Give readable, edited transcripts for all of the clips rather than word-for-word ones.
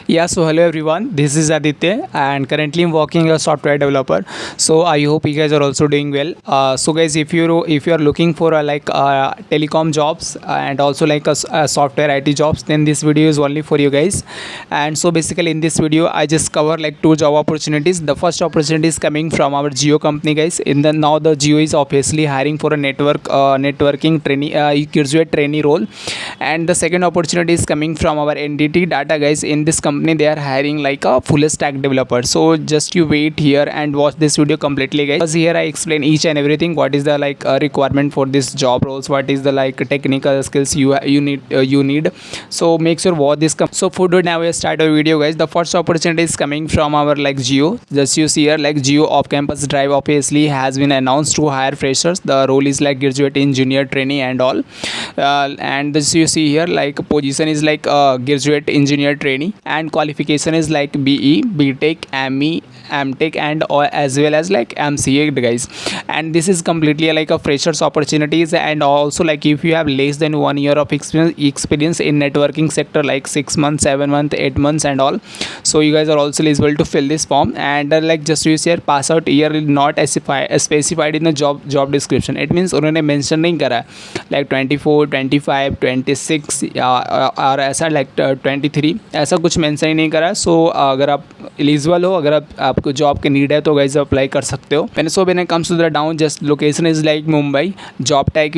Yeah, so hello everyone. This is Aditya, and currently I'm working as a software developer. So I hope you guys are also doing well. So guys, if you are looking for telecom jobs and also a software IT jobs, then this video is only for you guys. And so basically in this video, I just cover like two job opportunities. The first opportunity is coming from our Geo company, guys. Now the Geo is obviously hiring for a networking trainee, graduate trainee role, and the second opportunity is coming from our NTT Data, guys. In this company they are hiring like a full stack developer. So just you wait here and watch this video completely, guys, because here I explain each and everything. What is the requirement for this job roles, what is the technical skills you need. So make sure watch this so for today now we start our video, guys. The first opportunity is coming from our Geo. Just you see here Geo off campus drive obviously has been announced to hire freshers. The role is like graduate engineer trainee and all. And this you see here position is graduate engineer trainee, and qualification is like BE, BTech, ME, MTech, and as well as MCA, guys. And this is completely a freshers opportunities, and also if you have less than 1 year of experience in networking sector, like 6 months, 7 months, 8 months and all, so you guys are also eligible to fill this form. And just you see here pass out year is not specified in the job description. It means उन्होंने mention नहीं करा 24, 25, 26 और ऐसा 23 ऐसा कुछ mention ही नहीं करा. सो अगर आप एलिजिबल हो, अगर आपको जॉब की नीड है तो गाइस अप्लाई कर सकते हो. When it comes to the down, just location is like Mumbai. Job type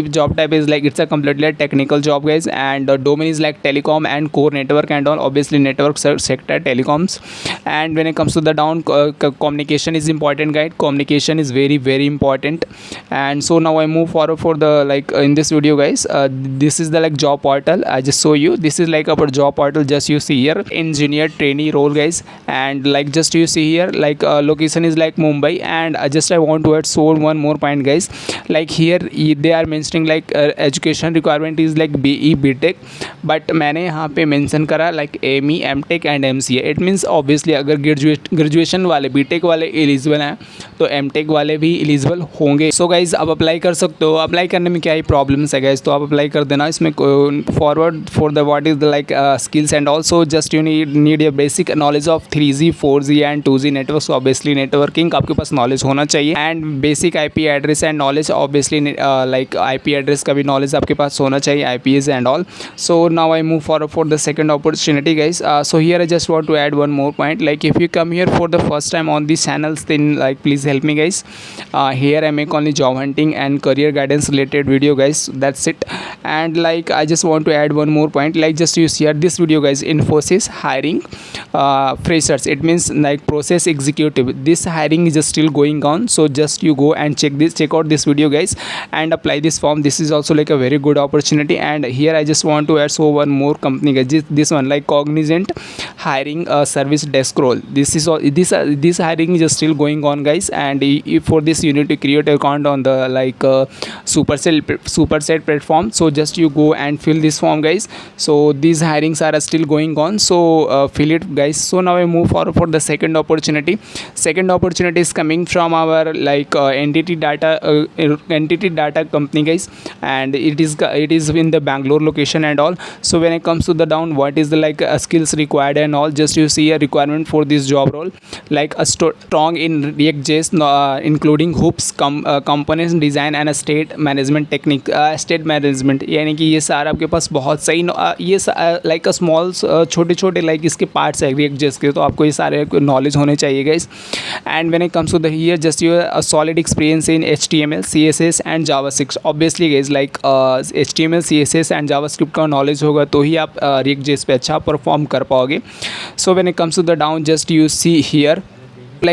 is it's a completely technical job, guys, and domain is like telecom and core network and all, obviously network sector telecoms. And when it comes to the down, communication is important, guys. Communication is very important. And so now I move forward for the in this video, guys. This is the job portal. I just show you. This is our job portal. Just you see here engineer trainee role, guys. And just you see here location is like Mumbai. And I want to add one more point, guys. Here they are mentioning education requirement is BE, BTech, but मैंने यहाँ पे mention करा ME, MTech and MCA. It means obviously अगर graduation वाले BTech वाले eligible हैं तो MTech वाले भी एलिजिबल होंगे. सो गाइज आप अप्लाई कर सकते हो. अप्लाई करने में क्या ही प्रॉब्लम्स है, गाइज, तो आप अप्लाई कर देना. इसमें forward for the what is the skills and also just you need your basic knowledge of 3G, 4G and 2G network. So obviously networking आपके पास नॉलेज होना चाहिए, and basic IP address and knowledge, obviously IP address का भी knowledge आपके पास होना चाहिए, IPs and all. So now I move forward for the second opportunity, guys. So here I just want to add one more point. If you come here for the first time on these channels, then please help me, guys. Here I make only job hunting and career guidance related video, guys. That's it. And I just want to add one more point. Just you share this video, guys. Infosys hiring freshers. It means process executive. This hiring is still going on. So just you go and check out this video, guys, and apply this form. This is also a very good opportunity. And here I just want to add one more company, guys. This one Cognizant hiring service desk role. This is all. This hiring is still going on, guys. And if for this you need to create an account on the Superset platform. So just you go and fill this form, guys. So these hirings are still going on. So fill it, guys. So now I move forward for the second opportunity. Second opportunity is coming from our entity data company, guys, and it is in the Bangalore location and all. So when it comes to the down, what is the skills required and all, just you see a requirement for this job role a strong in React.js, including hoops, components design and a state management technique. State management यानी कि ये सारा आपके पास बहुत सही ये small छोटे इसके पार्ट्स है React.js के, तो आपको ये सारे नॉलेज होने चाहिए, guys. And when it comes to the here, just you a solid experience in HTML, CSS and JavaScript. Obviously, guys, HTML, CSS and JavaScript का नॉलेज होगा तो ही आप React.js पे अच्छा परफॉर्म कर पाओगे. So when it comes to the down, just you see here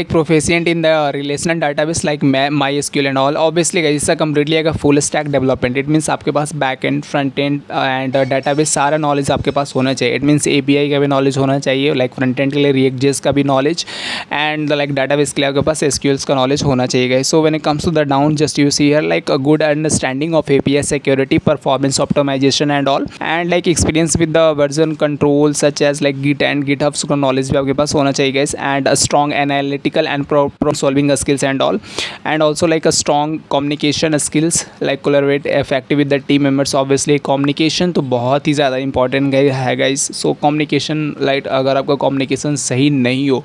proficient in the relational database like MySQL and all. Obviously, guys, it's completely a full stack development. It means आपके पास back end, front end and database सारा knowledge आपके पास होना चाहिए. It means API का भी knowledge होना चाहिए, front end के लिए React.js का भी knowledge, and database के लिए आपके पास SQL का knowledge होना चाहिए, guys. So when it comes to the down, just you see here a good understanding of API security, performance optimization and all, and experience with the version control such as Git and GitHub का knowledge भी आपके पास होना चाहिए, guys, and a strong analytics analytical and problem solving skills and all, and also like a strong communication skills like collaborate effective with the team members. Obviously communication तो बहुत ही ज़्यादा important है guys. So communication like अगर आपका communication सही नहीं हो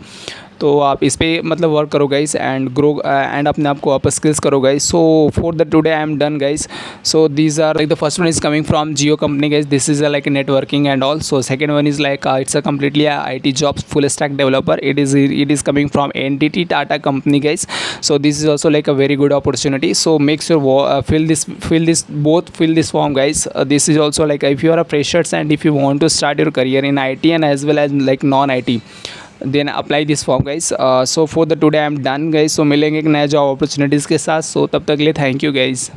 तो आप इस पे मतलब वर्क करो गाइस एंड ग्रो एंड अपने आप को अप स्किल्स करो guys. So for the today I am done guys. So these are like the first one is coming from Jio company guys. This is like networking and all. So second one is like it's a completely IT jobs full stack developer. It is coming from NTT Tata company guys. So this is also like a very good opportunity. So make sure fill this form guys. This is also like if you are a freshers and if you want to start your career in IT and as well as like non IT, then apply this form guys. So for the today I am done guys. So मिलेंगे एक नया job opportunities के साथ. So तब तक के लिए thank you guys.